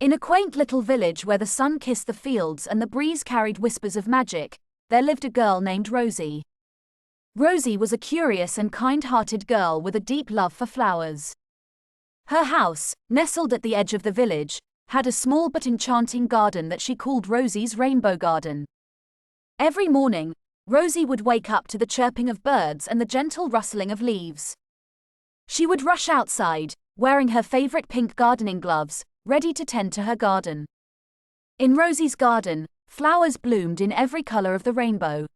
In a quaint little village where the sun kissed the fields and the breeze carried whispers of magic, there lived a girl named Rosie. Rosie was a curious and kind-hearted girl with a deep love for flowers. Her house, nestled at the edge of the village, had a small but enchanting garden that she called Rosie's Rainbow Garden. Every morning, Rosie would wake up to the chirping of birds and the gentle rustling of leaves. She would rush outside, wearing her favorite pink gardening gloves, ready to tend to her garden. In Rosie's garden, flowers bloomed in every color of the rainbow.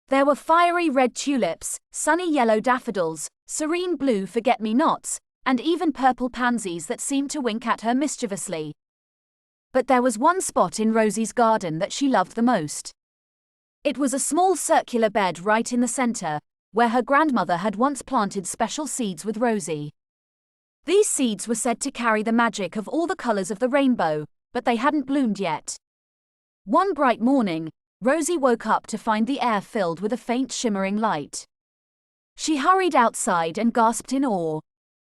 There were fiery red tulips, sunny yellow daffodils, serene blue forget-me-nots, and even purple pansies that seemed to wink at her mischievously. But there was one spot in Rosie's garden that she loved the most. It was a small circular bed right in the center, where her grandmother had once planted special seeds with Rosie. These seeds were said to carry the magic of all the colors of the rainbow, but they hadn't bloomed yet. One bright morning, Rosie woke up to find the air filled with a faint shimmering light. She hurried outside and gasped in awe.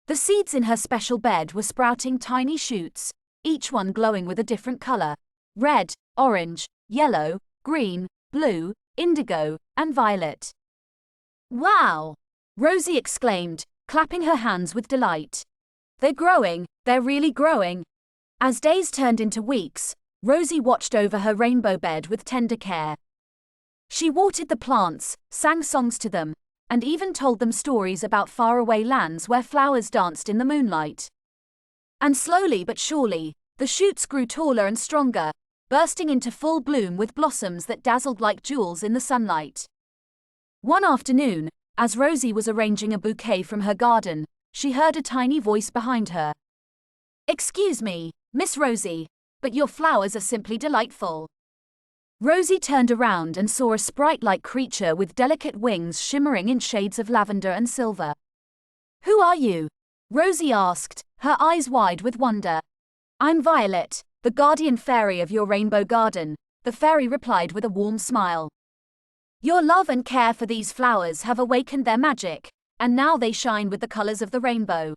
The seeds in her special bed were sprouting tiny shoots, each one glowing with a different color: red, orange, yellow, green, blue, indigo, and violet. "Wow!" Rosie exclaimed, clapping her hands with delight. "They're growing, they're really growing." As days turned into weeks, Rosie watched over her rainbow bed with tender care. She watered the plants, sang songs to them, and even told them stories about faraway lands where flowers danced in the moonlight. And slowly but surely, the shoots grew taller and stronger, bursting into full bloom with blossoms that dazzled like jewels in the sunlight. One afternoon, as Rosie was arranging a bouquet from her garden, she heard a tiny voice behind her. "Excuse me, Miss Rosie, but your flowers are simply delightful." Rosie turned around and saw a sprite-like creature with delicate wings shimmering in shades of lavender and silver. "Who are you?" Rosie asked, her eyes wide with wonder. "I'm Violet, the guardian fairy of your rainbow garden," the fairy replied with a warm smile. "Your love and care for these flowers have awakened their magic, and now they shine with the colors of the rainbow."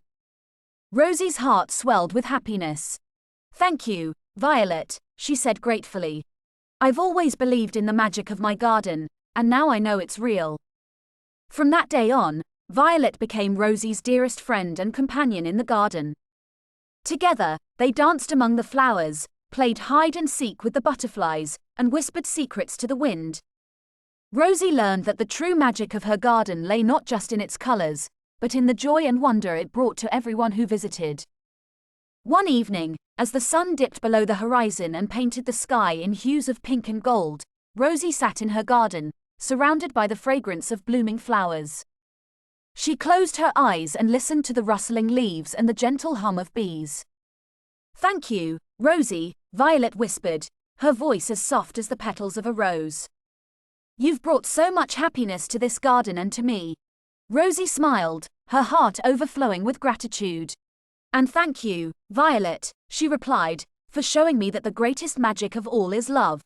Rosie's heart swelled with happiness. "Thank you, Violet," she said gratefully. "I've always believed in the magic of my garden, and now I know it's real." From that day on, Violet became Rosie's dearest friend and companion in the garden. Together, they danced among the flowers, played hide and seek with the butterflies, and whispered secrets to the wind. Rosie learned that the true magic of her garden lay not just in its colors, but in the joy and wonder it brought to everyone who visited. One evening, as the sun dipped below the horizon and painted the sky in hues of pink and gold, Rosie sat in her garden, surrounded by the fragrance of blooming flowers. She closed her eyes and listened to the rustling leaves and the gentle hum of bees. "Thank you, Rosie," Violet whispered, her voice as soft as the petals of a rose. "You've brought so much happiness to this garden and to me." Rosie smiled, her heart overflowing with gratitude. "And thank you, Violet," she replied, "for showing me that the greatest magic of all is love."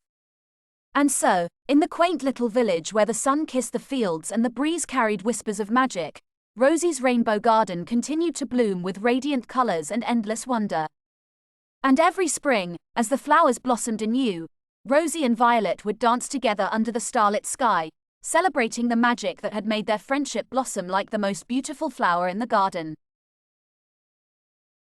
And so, in the quaint little village where the sun kissed the fields and the breeze carried whispers of magic, Rosie's rainbow garden continued to bloom with radiant colors and endless wonder. And every spring, as the flowers blossomed anew, Rosie and Violet would dance together under the starlit sky, celebrating the magic that had made their friendship blossom like the most beautiful flower in the garden.